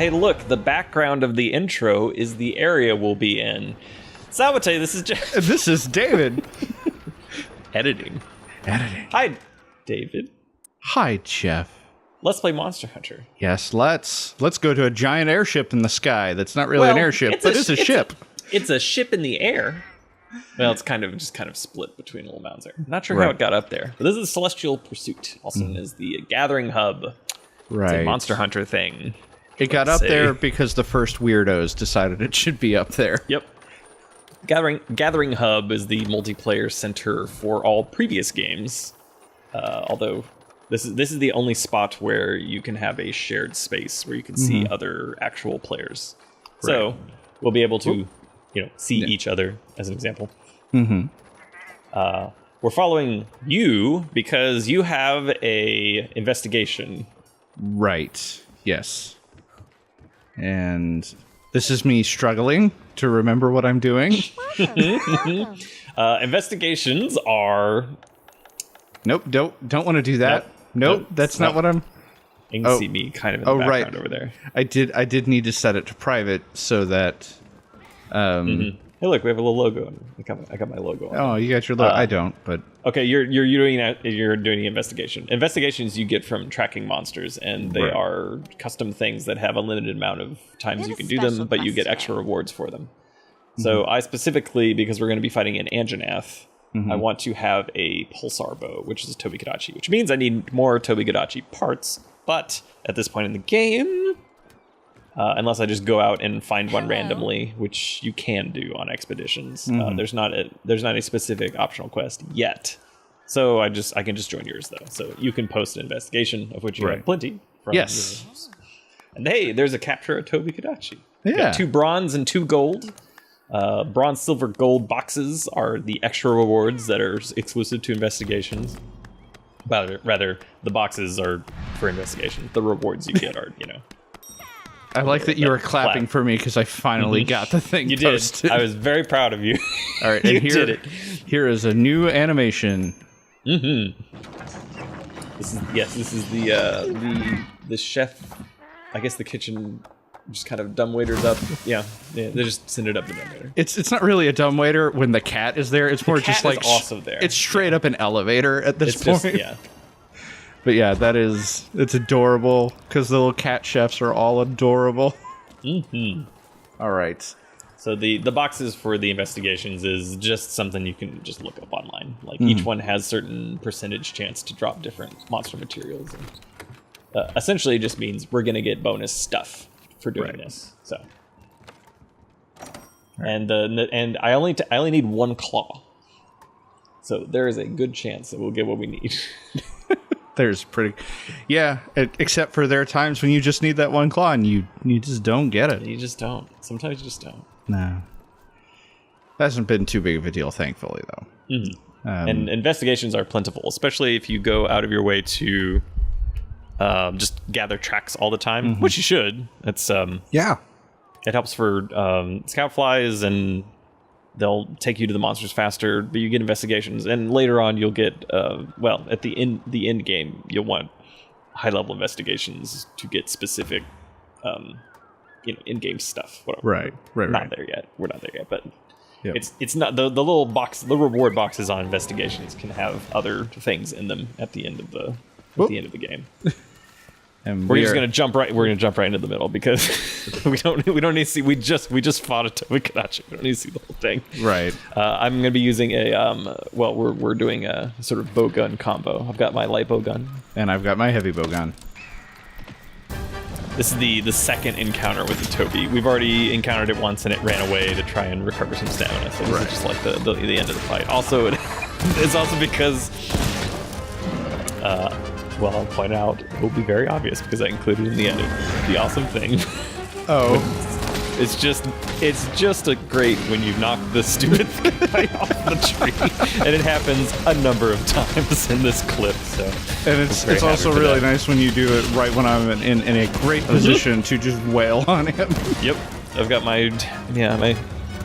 hey, look, the background of the intro is the area we'll be in. Salvatore, this is Jeff. This is David. Editing. Hi, David. Hi, Jeff. Let's play Monster Hunter. Yes, let's go to a giant airship in the sky. That's not really an airship, but it's a ship. It's a ship in the air. Well, it's kind of split between little mounds there. Not sure how it got up there. But this is Celestial Pursuit, also known as the Gathering Hub. Right. It's a Monster Hunter thing. It got up there because the first weirdos decided it should be up there. Yep. Gathering Hub is the multiplayer center for all previous games. Although this is the only spot where you can have a shared space where you can see other actual players. Right. So we'll be able to see each other, as an example. We're following you because you have a investigation. Right. Yes. And this is me struggling to remember what I'm doing. Investigations are... Nope, don't want to do that. Nope, that's not what I'm... You can see me kind of in the background over there. I did need to set it to private so that... Hey, look, we have a little logo. I got my logo on. Oh, you got your logo. I don't, but okay. You're doing the investigation. Investigations you get from tracking monsters, and they are custom things that have a limited amount of times you can do them, but you get extra rewards for them. So I specifically, because we're going to be fighting in Anjanath, I want to have a pulsar bow, which is a Tobi-Kadachi, which means I need more Tobi-Kadachi parts. But at this point in the game, unless I just go out and find one randomly, which you can do on expeditions, there's not a specific optional quest yet. So I can just join yours though. So you can post an investigation, of which you have plenty. From yours. And hey, there's a capture of Tobi-Kadachi. Yeah, got 2 bronze and 2 gold. Bronze, silver, gold boxes are the extra rewards that are exclusive to investigations. Rather, the boxes are for investigations. The rewards you get are, I like that you were clapping for me because I finally got the thing posted. Did. I was very proud of you. All right, and did it. Here is a new animation. This is the chef. I guess the kitchen just kind of dumbwaiters up. Yeah, they just send it up the dumbwaiter. It's not really a dumbwaiter when the cat is there. It's more just like also there. It's straight up an elevator at this point. Just, But yeah, it's adorable because the little cat chefs are all adorable. All right. So the boxes for the investigations is just something you can just look up online. Like each one has certain percentage chance to drop different monster materials. And, essentially, it just means we're gonna get bonus stuff for doing this. So, and I only need 1 claw. So there is a good chance that we'll get what we need. Except for there are times when you just need that 1 claw and you just don't get it. You just don't. Sometimes you just don't. No. That hasn't been too big of a deal, thankfully, though. And investigations are plentiful, especially if you go out of your way to just gather tracks all the time, which you should. It's it helps for scout flies, and they'll take you to the monsters faster, but you get investigations, and later on you'll get at the end game you'll want high level investigations to get specific in-game stuff. Whatever. Right. Not there yet. We're not there yet, but it's not the little box. The reward boxes on investigations can have other things in them at the end of the game. And we're just gonna jump right. We're gonna jump right into the middle because we don't need to see. We just fought a Tobi-Kadachi. We don't need to see the whole thing. Right. I'm gonna be using a we're doing a sort of bow gun combo. I've got my light bow gun, and I've got my heavy bow gun. This is the second encounter with the Tobi. We've already encountered it once, and it ran away to try and recover some stamina. So this is just like the end of the fight. Also, it's also because. I'll point out, it will be very obvious because I included in the end the awesome thing. Oh. It's just a great when you knock the stupid guy off the tree. And it happens a number of times in this clip. So. And it's also really nice when you do it right when I'm in a great position to just wail on him. Yep. I've got my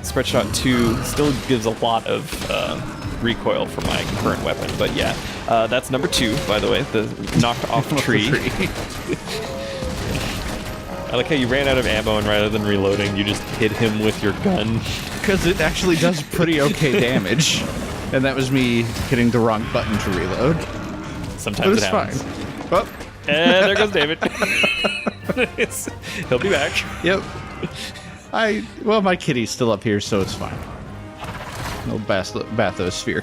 Spread Shot 2 still gives a lot of recoil for my current weapon, but that's number 2, by the way, the knocked off tree. I like how you ran out of ammo, and rather than reloading, you just hit him with your gun. Because it actually does pretty okay damage. And that was me hitting the wrong button to reload. Sometimes it happens. Fine. Oh. And there goes David. He'll be back. Yep. Well, my kitty's still up here, so it's fine. No bathysphere.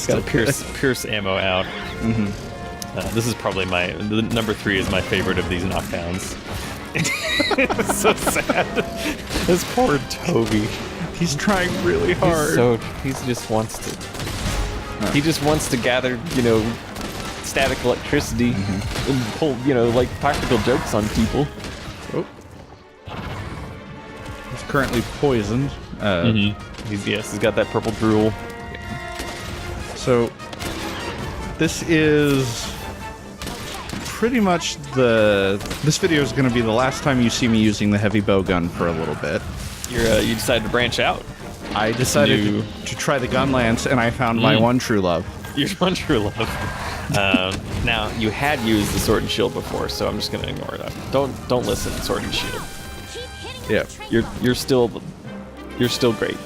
Got to pierce ammo out. Mm-hmm. This is probably the number 3 is my favorite of these knockdowns. It's so sad. This poor Toby. He's trying really hard. He just wants to. He just wants to gather, static electricity and pull, like practical jokes on people. Oh. He's currently poisoned. He's got that purple drool. So this is pretty much this video is going to be the last time you see me using the heavy bow gun for a little bit. You decided to branch out. I decided to try the gun lance, and I found my one true love. Your one true love. Now you had used the sword and shield before, so I'm just going to ignore that. Don't listen, sword and shield. Yeah, you're still great.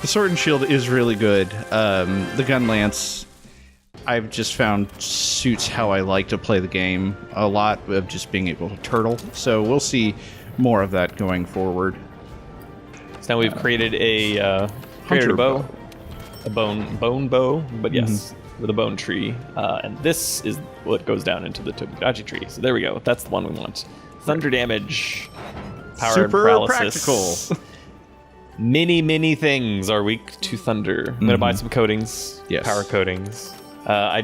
The sword and shield is really good. The gun lance, I've just found suits how I like to play the game a lot of just being able to turtle. So we'll see more of that going forward. So now we've created a bow, a bone bow, but yes, with a bone tree. And this is what goes down into the Tomodachi tree. So there we go. That's the one we want. Thunder damage, power super and paralysis. Practical. Many things are weak to thunder. I'm gonna buy some coatings. Yes. Power coatings. I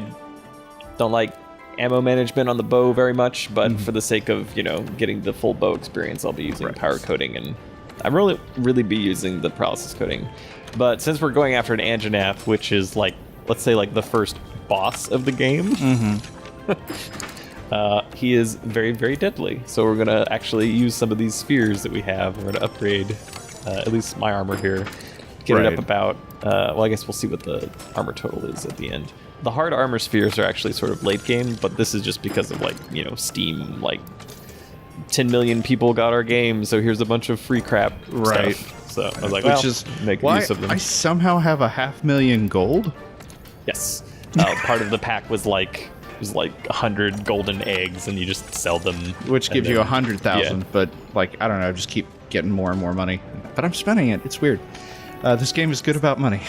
don't like ammo management on the bow very much, but for the sake of getting the full bow experience, I'll be using power coating, and I'm really be using the paralysis coating. But since we're going after an Anjanath, which is let's say the first boss of the game, he is very, very deadly. So we're gonna actually use some of these spheres that we have. We're gonna upgrade at least my armor here, get it up about. Well, I guess we'll see what the armor total is at the end. The hard armor spheres are actually sort of late game, but this is just because of Steam, 10 million people got our game, so here's a bunch of free crap stuff. So I was like, make use of them. I somehow have 500,000 gold. Yes. Part of the pack was 100 golden eggs, and you just sell them, which gives you 100,000. Yeah. But I don't know, just keep getting more and more money. But I'm spending it. It's weird. This game is good about money.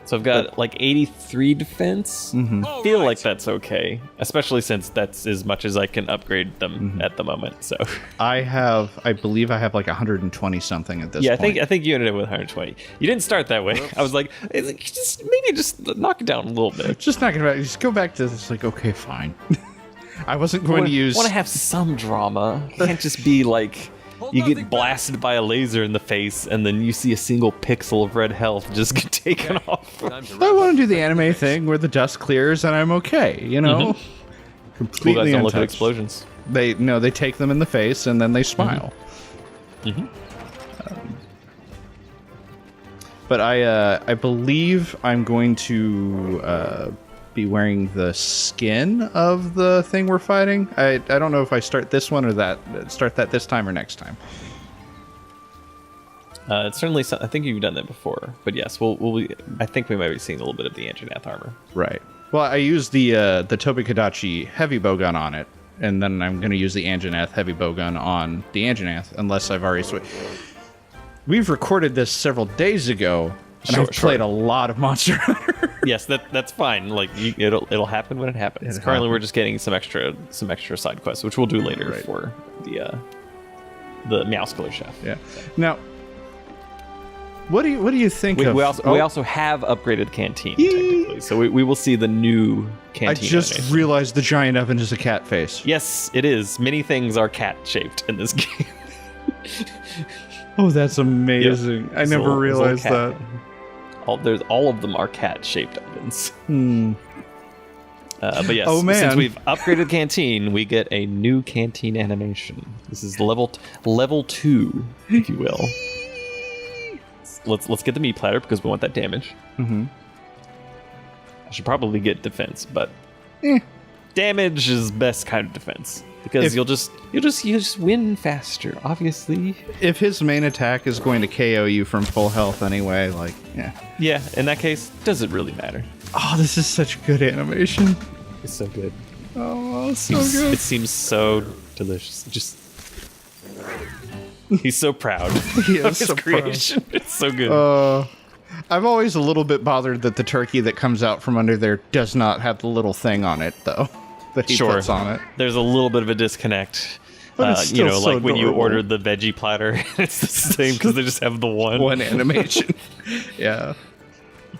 So I've got 83 defense. I feel like that's okay, especially since that's as much as I can upgrade them at the moment. So I believe I have 120 something at this point. I think you ended up with 120. You didn't start that way. I was like, just knock it down a little bit. Just knock it back. Just go back to this. Okay, fine. I wasn't going to use. Want to have some drama. It can't just be you get blasted by a laser in the face, and then you see a single pixel of red health just get taken off. I want to do the anime thing where the dust clears and I'm okay, Completely cool guys don't look at untouched. Explosions. They take them in the face and then they smile. But I believe I'm going to be wearing the skin of the thing we're fighting. I don't know if I start this one or start that this time or next time. It's certainly. I think you've done that before, but yes, I think we might be seeing a little bit of the Anjanath armor. Right. Well, I used the Tomodachi heavy bowgun on it, and then I'm going to use the Anjanath heavy bowgun on the Anjanath, unless I've already switched. We've recorded this several days ago, and I've played a lot of Monster Hunter. Yes, that's fine. It'll happen when it happens. Currently, we're just getting some extra side quests, which we'll do later for the Meowscular Chef. Yeah. Now, what do you think of? We also have upgraded Canteen technically, so we will see the new Canteen. I just animation. realized the giant oven is a cat face. Yes, it is. Many things are cat shaped in this game. Oh, that's amazing! Yep. I never realized that. All of them are cat-shaped ovens. But yes, since we've upgraded Canteen, we get a new Canteen animation. This is level 2, if you will. Let's get the meat platter because we want that damage. I should probably get defense, but damage is best kind of defense because you'll just win faster. Obviously, if his main attack is going to KO you from full health anyway, like yeah. In that case, does it really matter? Oh, this is such good animation. It's so good. Oh, so good. It seems so delicious. Just he's so proud He is of his so creation. It's so good. I'm always a little bit bothered that the turkey that comes out from under there does not have the little thing on it, though, that he puts on it. There's a little bit of a disconnect. But it's still so like when you adorable. ordered the veggie platter, it's the same because they just have the one animation. Yeah.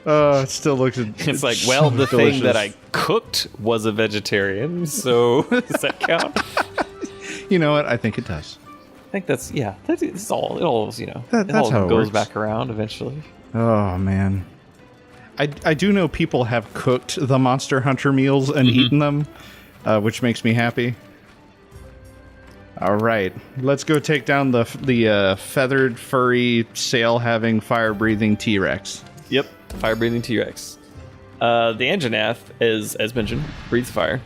It still looks. It's like, well, the thing that I cooked was a vegetarian, so does that count? You know what? I think it does. I think that's it's all it all That's it all how it goes works. back around eventually. Oh man, I do know people have cooked the Monster Hunter meals and eaten them, which makes me happy. All right, let's go take down the feathered, furry, sail-having, fire-breathing T-Rex. Yep, fire-breathing T-Rex. The Anjanath is, as mentioned, breathes fire.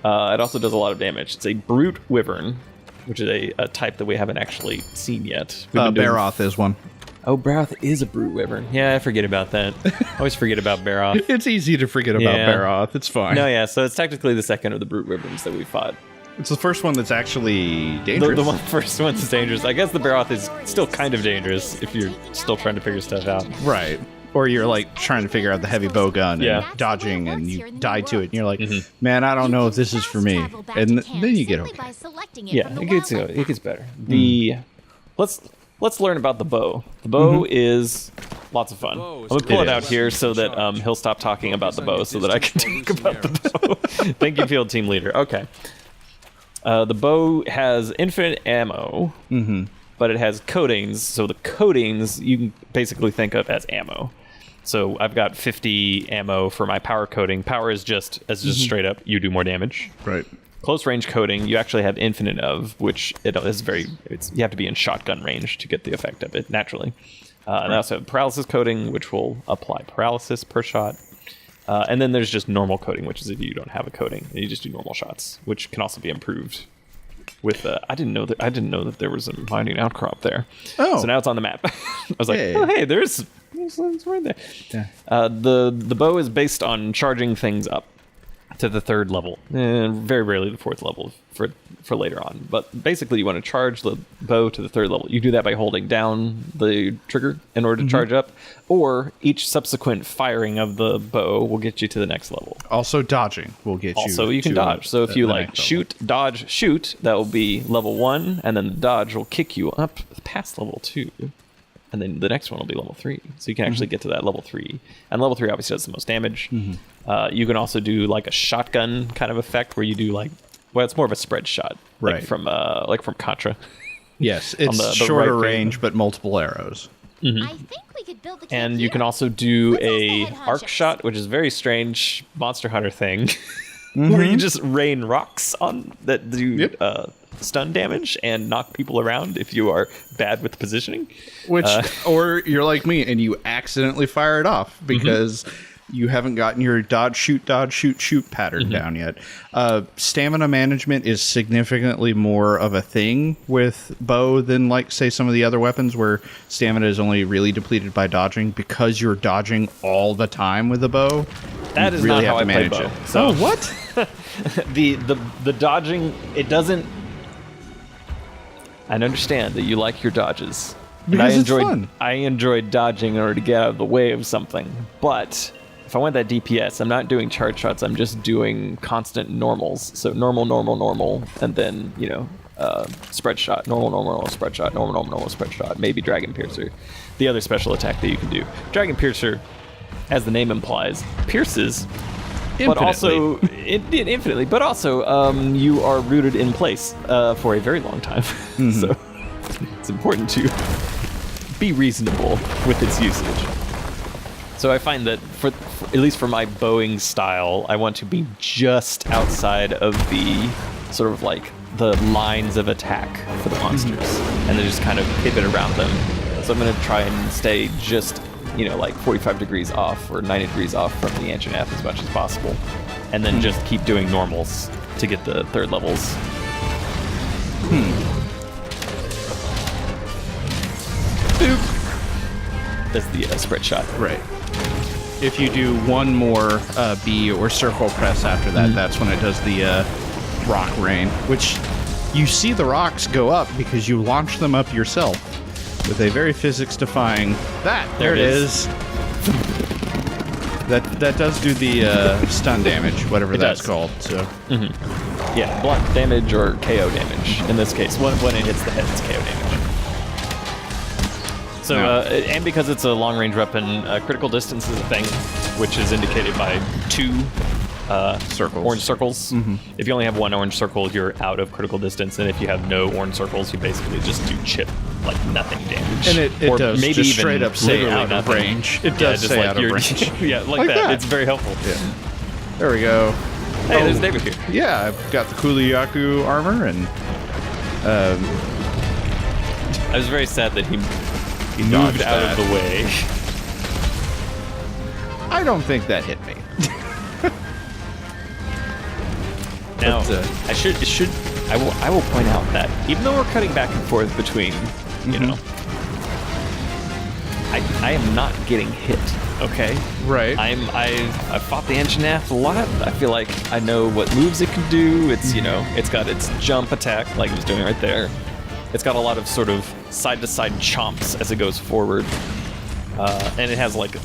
It also does a lot of damage. It's a brute wyvern, which is a type that we haven't actually seen yet. Baroth is one. Oh, Baroth is a brute wyvern. Yeah, I forget about that. I always forget about Baroth. It's easy to forget about Baroth. It's fine. No, yeah, so it's technically the second of the brute wyverns that we fought. It's the first one that's actually dangerous. The first one's dangerous. I guess the Baroth is still kind of dangerous if you're still trying to figure stuff out. Right. Or you're like trying to figure out the heavy bow gun and dodging and you die to it and you're like, man, I don't know if this is for me. And then you get okay. Yeah, it gets better. Let's learn about the bow. The bow is lots of fun. I'm gonna pull it out here so that he'll stop talking about the bow so that I can talk about the bow. Thank you, field team leader. Okay. The bow has infinite ammo, but it has coatings. So the coatings you can basically think of as ammo. So I've got 50 ammo for my power coating. Power is just straight up, you do more damage. Right. Close range coating, you actually have infinite of, which you have to be in shotgun range to get the effect of it naturally. And I also have paralysis coating, which will apply paralysis per shot. And then there's just normal coating, which is if you don't have a coating and you just do normal shots, which can also be improved with. I didn't know that there was a mining outcrop there. Oh, so now it's on the map. I was like, oh hey, there's right there. Yeah. The bow is based on charging things up to the third level, and very rarely the fourth level for later on. But basically, you want to charge the bow to the third level. You do that by holding down the trigger in order to charge up, or each subsequent firing of the bow will get you to the next level. Also, dodging will get you. Also, you can dodge. So if you like shoot, dodge, shoot, that will be level 1, and then the dodge will kick you up past level 2. And then the next one will be level 3. So you can actually get to that level 3. And level 3 obviously does the most damage. You can also do like a shotgun kind of effect where you do it's more of a spread shot. Right. Like from Contra. Yes, it's the shorter range, but multiple arrows. I think we could build the cave And you can here. also do Let's also a head arc hunches. shot, which is a very strange Monster Hunter thing. Where you just rain rocks on that do stun damage and knock people around if you are bad with positioning. Which, or you're like me and you accidentally fire it off because you haven't gotten your dodge, shoot, shoot pattern down yet. Stamina management is significantly more of a thing with bow than, like, say, some of the other weapons where stamina is only really depleted by dodging. Because you're dodging all the time with a bow, That is really not how I play bow. So what? the dodging, it doesn't. I understand that you like your dodges. Because it's fun. I enjoy dodging in order to get out of the way of something. But if I want that DPS, I'm not doing charge shots. I'm just doing constant normals. So normal, and then spread shot, normal, spread shot, normal, spread shot. Maybe Dragon Piercer, the other special attack that you can do. Dragon Piercer, as the name implies, pierces. But also infinitely. But also, you are rooted in place for a very long time. So it's important to be reasonable with its usage. So I find that for at least for my bowing style, I want to be just outside of the sort of like the lines of attack for the monsters, and then just kind of pivot around them. So I'm going to try and stay just like 45 degrees off or 90 degrees off from the Anjanath as much as possible. and then just keep doing normals to get the third levels. Boop. That's the spread shot. Right. If you do one more B or circle press after that, that's when it does the rock rain, which you see the rocks go up because you launch them up yourself with a very physics-defying... There it is. That does do the stun damage, whatever that's called. So. Yeah, block damage or KO damage. In this case, when it hits the head, it's KO damage. So, and because it's a long-range weapon, critical distance is a thing, which is indicated by 2 circles. Orange circles. If you only have 1 orange circle, you're out of critical distance, and if you have no orange circles, you basically just do chip, like nothing damage. And it does maybe just even straight up say out of range. It does say out of range. Yeah, like that. It's very helpful. Yeah. There we go. Hey, there's David here. Yeah, I've got the Kuliyaku armor, and I was very sad that he moved out of the way. I don't think that hit me. Now, I will point out that even though we're cutting back and forth between, you know, I am not getting hit. Okay. Right. I fought the Anjanath a lot. I feel like I know what moves it can do. It's it's got its jump attack like it was doing right there. It's got a lot of sort of side-to-side chomps as it goes forward, and it has like,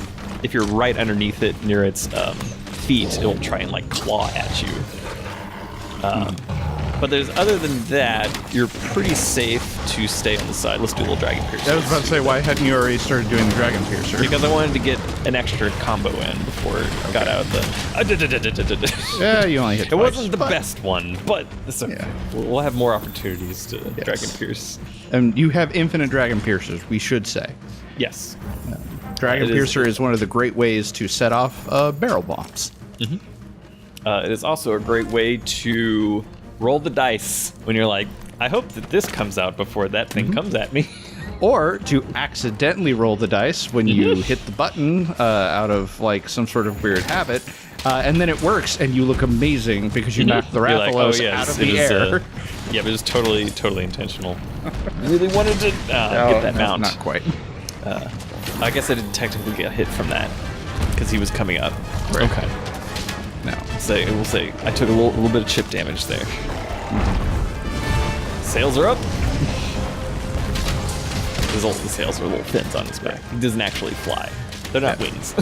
if you're right underneath it near its feet, it'll try and like claw at you. But other than that, you're pretty safe to stay on the side. Let's do a little Dragon Piercer. I was about to say, why hadn't you already started doing the Dragon Piercer? Because I wanted to get an extra combo in before it got out of the... Yeah, you only hit twice. It wasn't the best one, but it's okay. Yeah. We'll have more opportunities to Dragon Pierce. And you have infinite Dragon Piercers, we should say. Yes. Dragon Piercer is one of the great ways to set off barrel bombs. It is also a great way to roll the dice when you're like, I hope that this comes out before that thing comes at me. Or to accidentally roll the dice when you hit the button out of like some sort of weird habit, and then it works and you look amazing because you knocked the Rathalos out of the air. Yeah, but it was totally intentional. Really wanted to get that mount. Not quite. I guess I didn't technically get hit from that because he was coming up. Right. Okay. No. We'll say I took a little bit of chip damage there. Sails are up. The sails are little fins on his back. He doesn't actually fly. They're not wings.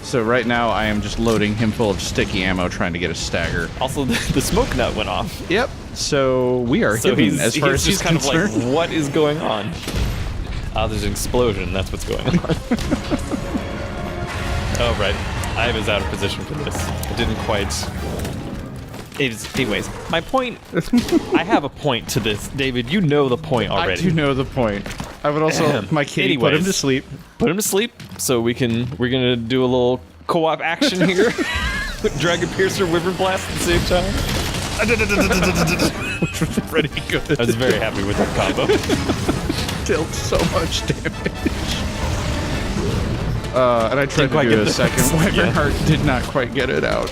So right now I am just loading him full of sticky ammo, trying to get a stagger. Also, the smoke nut went off. Yep. So we are hidden as far as he's kind concerned. of like, what is going on? There's an explosion. That's what's going on. Oh, right. I was out of position for this. I didn't quite... Anyways, my point... I have a point to this. David, you know the point already. I do know the point. I would also... My kitty, put him to sleep. Put him to sleep, so we're gonna do a little co-op action here. Dragon Piercer, Wyvern Blast at the same time. Which was pretty good. I was very happy with that combo. Dealt so much damage. And I tried to do a second. Wyvern Heart did not quite get it out.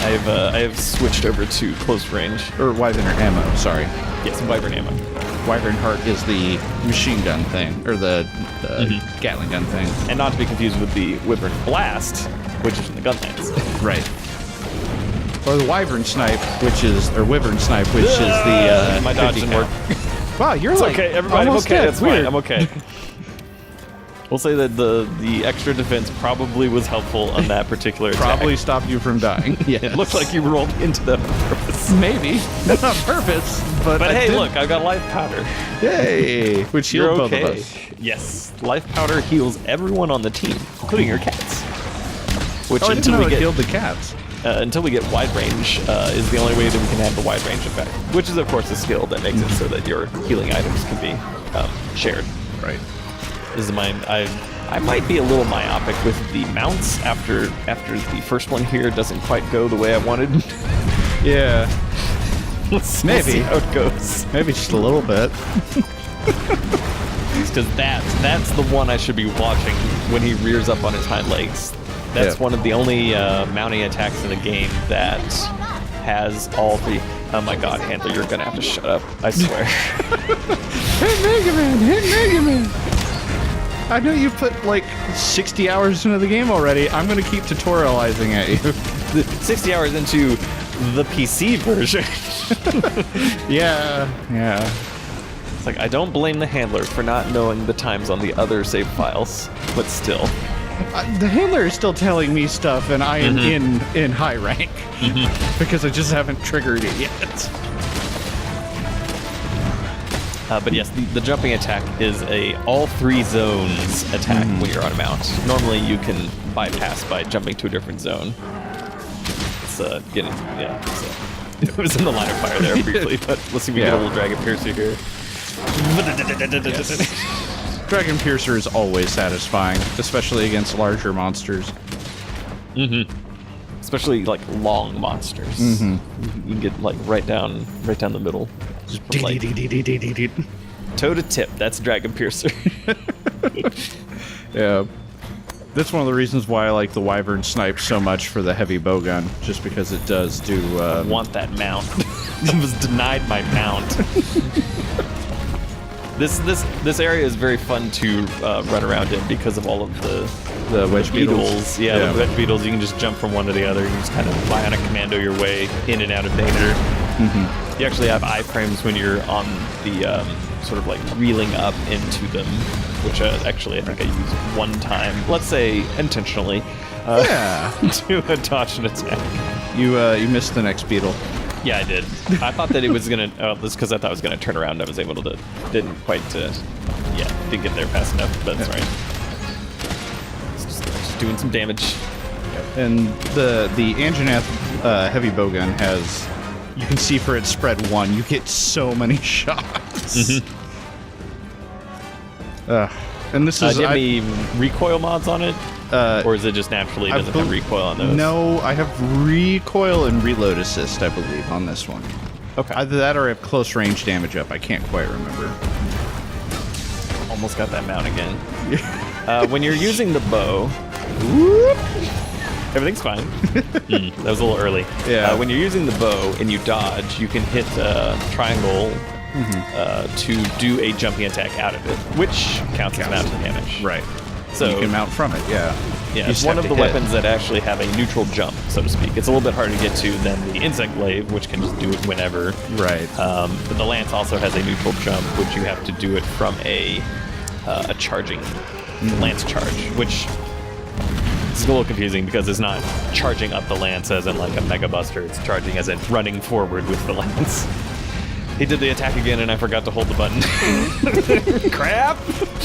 I have switched over to close range. Or Wyvern ammo, sorry. Yes, Wyvern ammo. Wyvern Heart is the machine gun thing, or the Gatling gun thing. And not to be confused with the Wyvern Blast, which is from the Gunlands. Right. Or the Wyvern Snipe, Wyvern Snipe, which is the my dodge didn't work. Wow, you're it's like okay, everybody. I'm okay. Dead. That's fine. I'm okay. We'll say that the extra defense probably was helpful on that particular attack. Probably stopped you from dying. Yeah, it looked like you rolled into them on purpose. Maybe. Not on purpose, but hey, look, I've got life powder. Yay! Which healed okay. both of us. Yes, life powder heals everyone on the team, including your cats. Which I didn't know it healed the cats. Until we get wide range, is the only way that we can have the wide range effect. Which is, of course, a skill that makes it so that your healing items can be shared. Right. This is mine. I might be a little myopic with the mounts after the first one here doesn't quite go the way I wanted. Yeah. We'll see how it goes. Maybe just a little bit. Because that's the one I should be watching when he rears up on his hind legs. That's one of the only mounting attacks in the game that has all three. Oh my god, Handler, you're gonna have to shut up. I swear. Hit Mega Man! Hit Mega Man! I know you put like 60 hours into the game already. I'm gonna keep tutorializing at you. 60 hours into the PC version. Yeah. It's like, I don't blame the Handler for not knowing the times on the other save files, but still. The handler is still telling me stuff, and I am in high rank because I just haven't triggered it yet. But yes, the jumping attack is a all three zones attack when you're on a mount. Normally you can bypass by jumping to a different zone. It's so it was in the line of fire there briefly, but let's see if we get a little Dragon Piercer here. Yes. Dragon Piercer is always satisfying, especially against larger monsters. Especially like long monsters. You can get like right down the middle. Just like, toe to tip. That's Dragon Piercer. Yeah, that's one of the reasons why I like the Wyvern Snipe so much for the heavy bowgun, just because it does do. I want that mount. I was denied my mount. This area is very fun to run around in because of all of the wedge beetles. Yeah, the wedge beetles. You can just jump from one to the other. You can just kind of bionic commando your way in and out of danger. You actually have iframes when you're on the sort of like reeling up into them, which actually I think I used one time. Let's say intentionally. To dodge an attack. You missed the next beetle. Yeah, I did. I thought that it was gonna. That's because I thought it was gonna turn around. I was able to. Didn't quite. Didn't get there fast enough. But that's right. Just doing some damage. And the Anjanath heavy bowgun has. You can see for its spread 1, you get so many shots. And this is. Do you have any recoil mods on it? Or is it just naturally doesn't have recoil on those? No, I have recoil and reload assist, I believe, on this one. Okay. Either that or I have close range damage up. I can't quite remember. Almost got that mount again. When you're using the bow, everything's fine. That was a little early. Yeah. When you're using the bow and you dodge, you can hit triangle to do a jumping attack out of it, which counts as mounting damage. Right. So you can mount from it, yeah. Yeah, it's one of the weapons that actually have a neutral jump, so to speak. It's a little bit harder to get to than the insect glaive, which can just do it whenever. Right. But the lance also has a neutral jump, which you have to do it from a charging lance charge, which is a little confusing because it's not charging up the lance as in like a Mega Buster. It's charging as in running forward with the lance. He did the attack again, and I forgot to hold the button. Crap!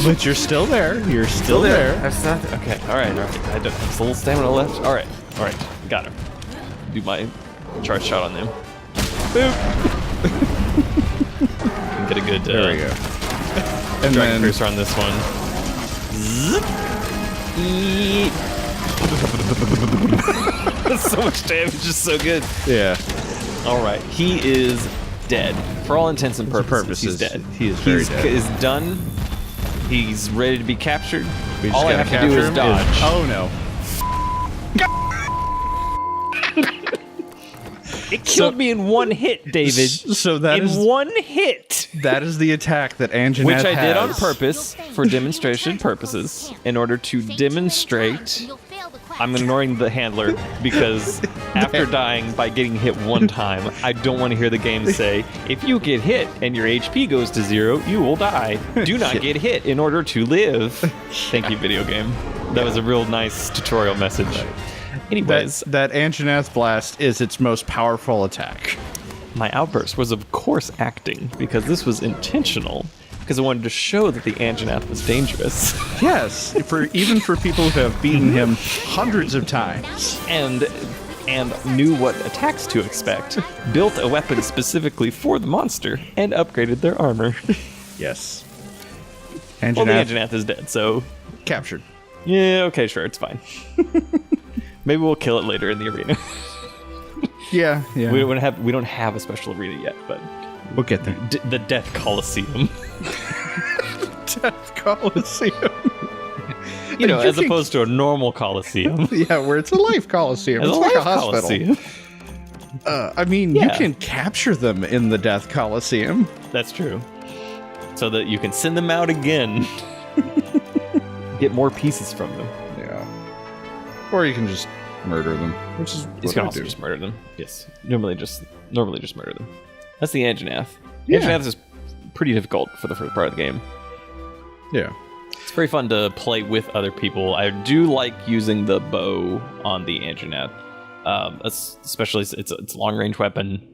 But you're still there. You're still there. Okay, all right. I don't have a little stamina left. All right. Got him. Do my charge shot on them. Boop! Get a good. There we go. And Dragon Piercer on this one. Zip. So much damage, just so good. Yeah. All right, he is dead. For all intents and purposes, he's dead. He is very dead. He's done. He's ready to be captured. We just all I have to do is dodge. Oh no. It killed me in one hit, David. So that is one hit. That is the attack that Anjanath Which I did has. on purpose for demonstration purposes, in order to demonstrate. I'm ignoring the handler because after dying by getting hit one time, I don't want to hear the game say, if you get hit and your HP goes to 0, you will die. Do not get hit in order to live. Thank you, video game. That was a real nice tutorial message. Anyways. That Anjanath Blast is its most powerful attack. My outburst was, of course, acting, because this was intentional. Because I wanted to show that the Anjanath was dangerous. Yes, even for people who have beaten him hundreds of times. And knew what attacks to expect, built a weapon specifically for the monster, and upgraded their armor. Yes. Well, the Anjanath is dead, so... Captured. Yeah, okay, sure, it's fine. Maybe we'll kill it later in the arena. Yeah. We don't have a special arena yet, but... We'll get there. The Death Coliseum. Death Coliseum. You know, as opposed to a normal Coliseum. Yeah, where it's a life Coliseum. It's like a hospital. Coliseum. I mean, you can capture them in the Death Coliseum. That's true. So that you can send them out again. Get more pieces from them. Yeah. Or you can just murder them, which is You what can I also do. just murder them. Yes. Normally just murder them. That's the Anjanath. Yeah. Anjanath is pretty difficult for the first part of the game. Yeah. It's very fun to play with other people. I do like using the bow on the Anjanath. Especially it's a long range weapon.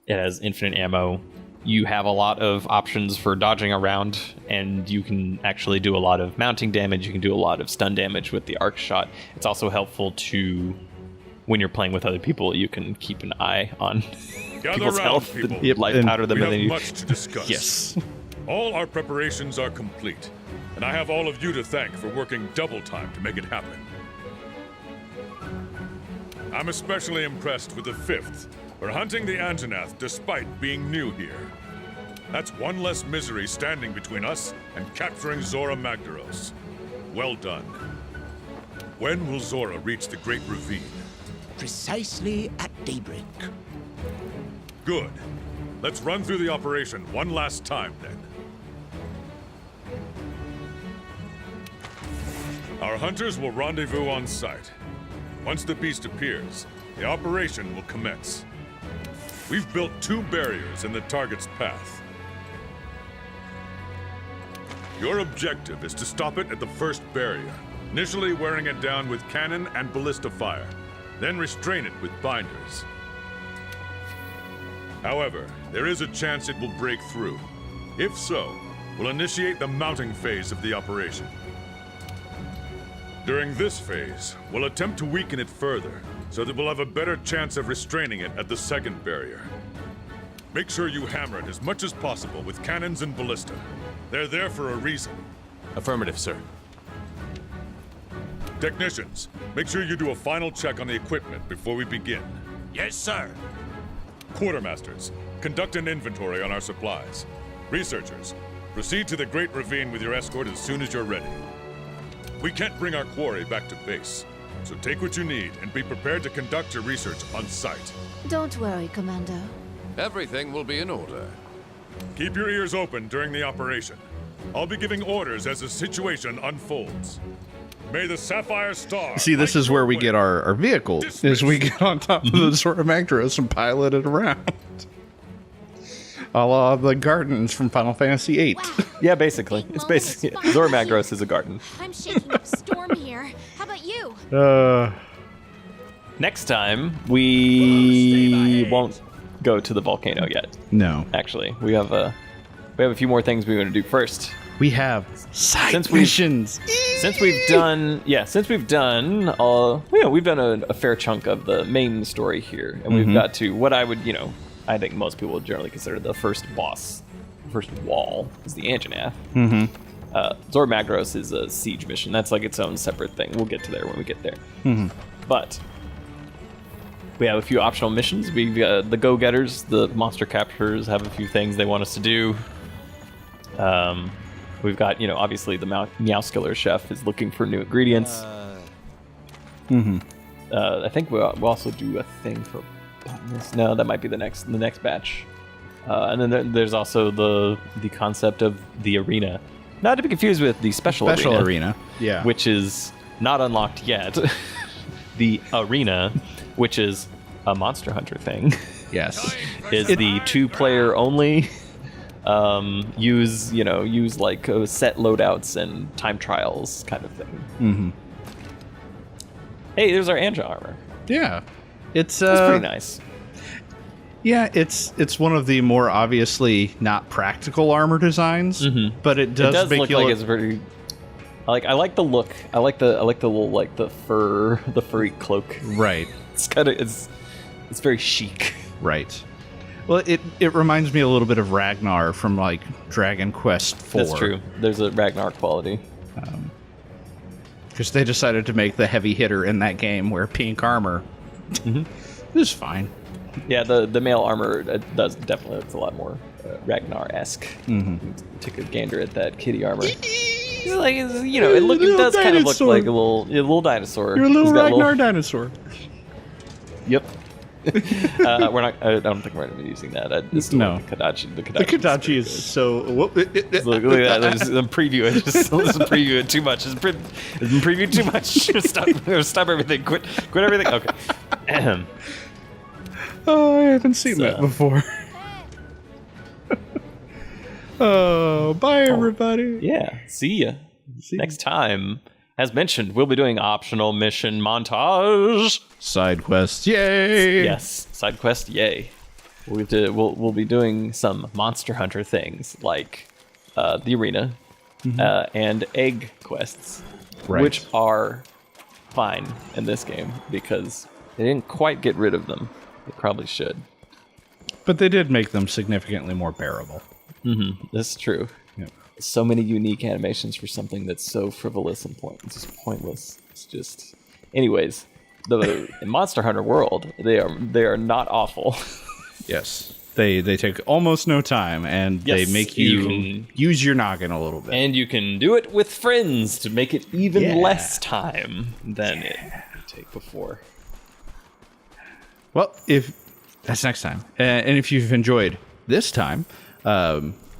It has infinite ammo. You have a lot of options for dodging around, and you can actually do a lot of mounting damage. You can do a lot of stun damage with the arc shot. It's also helpful to, when you're playing with other people, you can keep an eye on people's health. People. Life powder them, We and then have you. much to discuss. Yes. All our preparations are complete, and I have all of you to thank for working double time to make it happen. I'm especially impressed with the 5th for hunting the Anjanath despite being new here. That's one less misery standing between us and capturing Zora Magdaros. Well done. When will Zora reach the Great Ravine? Precisely at daybreak. Good. Let's run through the operation one last time, then. Our hunters will rendezvous on site. Once the beast appears, the operation will commence. We've built 2 barriers in the target's path. Your objective is to stop it at the first barrier, initially wearing it down with cannon and ballista fire, then restrain it with binders. However, there is a chance it will break through. If so, we'll initiate the mounting phase of the operation. During this phase, we'll attempt to weaken it further, so that we'll have a better chance of restraining it at the second barrier. Make sure you hammer it as much as possible with cannons and ballista. They're there for a reason. Affirmative, sir. Technicians, make sure you do a final check on the equipment before we begin. Yes, sir. Quartermasters, conduct an inventory on our supplies. Researchers, proceed to the Great Ravine with your escort as soon as you're ready. We can't bring our quarry back to base, so take what you need and be prepared to conduct your research on site. Don't worry, Commander. Everything will be in order. Keep your ears open during the operation. I'll be giving orders as the situation unfolds. May the Sapphire Star... See, this is where we get our vehicles, is we get on top of the Zora Magdaros and pilot it around. A la the gardens from Final Fantasy VIII. Wow. Yeah, basically. It's basically Zora Magdaros is a garden. I'm shaking up a storm here. How about you? Next time we won't go to the volcano yet. No. Actually, we have a few more things we want to do first. We have side Since we've- missions. Since we've done a fair chunk of the main story here, and we've got to what I would, I think most people would generally consider the first boss, first wall is the Anjanath. Zora Magdaros is a siege mission. That's like its own separate thing. We'll get to there when we get there. But we have a few optional missions. We've the go-getters, the monster capturers, have a few things they want us to do. We've got, obviously the Meowskiller chef is looking for new ingredients. I think we'll also do a thing for botanist. No, that might be the next batch. And then there's also the concept of the arena. Not to be confused with the special arena. Yeah. Which is not unlocked yet. The arena, which is a Monster Hunter thing, Yes. is the 2-player only. Use like set loadouts and time trials kind of thing. Hey, there's our Anja armor. Yeah. It's pretty nice. Yeah, it's one of the more obviously not practical armor designs, but it does make look you like look, it's very. I like the look. I like the little like the furry cloak. right. It's kind of it's very chic. Right. Well, it reminds me a little bit of Ragnar from like Dragon Quest IV. That's true. There's a Ragnar quality. Because they decided to make the heavy hitter in that game wear pink armor. It's fine. Yeah, the male armor does definitely looks a lot more Ragnar-esque. Take a gander at that kitty armor. He's like, you know, it does kind of look like a little dinosaur. You're a little He's got Ragnar dinosaur. Yep. We're not. I don't think we're going to be using that. No. The Kodachi. The Kodachi is so. Look at that. The preview. Just preview it too much. It's preview too much. Stop everything. Quit everything. Okay. Oh, I haven't seen that before. Oh, bye everybody. Yeah. See ya. Next time. As mentioned, we'll be doing optional mission montage. Side quests, yay! Yes, side quest, yay. We'll be doing some Monster Hunter things like the arena and egg quests, which are fine in this game because they didn't quite get rid of them. They probably should. But they did make them significantly more bearable. That's true. Yep. So many unique animations for something that's so frivolous and just pointless. It's just, anyways, in Monster Hunter world, they are not awful. Yes, they take almost no time, and they make you use your noggin a little bit. And you can do it with friends to make it even less time than it would take before. Well, if that's next time, and if you've enjoyed this time.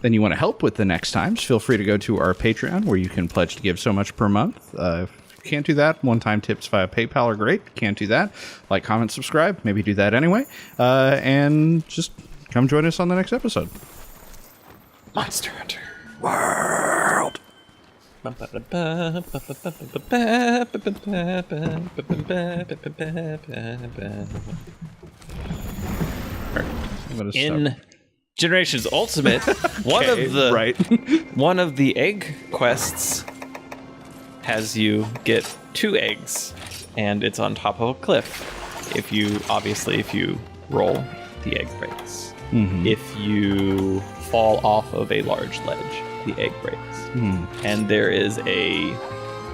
Then you want to help with the next times, feel free to go to our Patreon where you can pledge to give so much per month. If you can't do that, one-time tips via PayPal are great. Can't do that. Like, comment, subscribe. Maybe do that anyway. And just come join us on the next episode. Monster Hunter World. In Generations Ultimate, one of the egg quests has you get 2 eggs, and it's on top of a cliff. If you roll, the egg breaks. If you fall off of a large ledge, the egg breaks. And there is a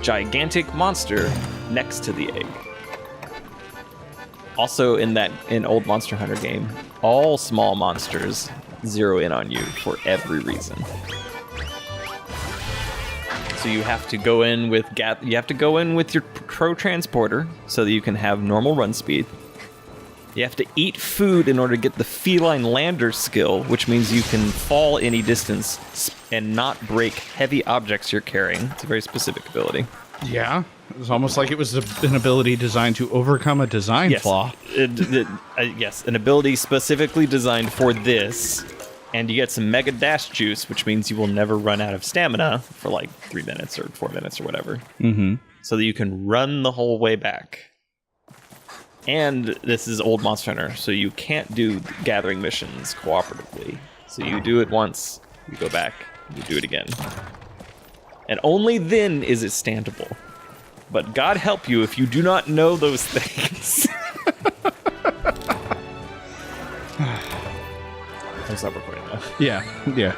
gigantic monster next to the egg. Also, in old Monster Hunter game, all small monsters zero in on you for every reason. So you have to go in with your Pro Transporter so that you can have normal run speed. You have to eat food in order to get the Feline Lander skill, which means you can fall any distance and not break heavy objects you're carrying. It's a very specific ability. Yeah, it was almost like it was an ability designed to overcome a design flaw. Yes, an ability specifically designed for this. And you get some Mega Dash juice, which means you will never run out of stamina for like 3 minutes or 4 minutes or whatever. So that you can run the whole way back. And this is old Monster Hunter, so you can't do gathering missions cooperatively. So you do it once, you go back, you do it again. And only then is it standable. But God help you if you do not know those things. I'll stop recording now. Yeah.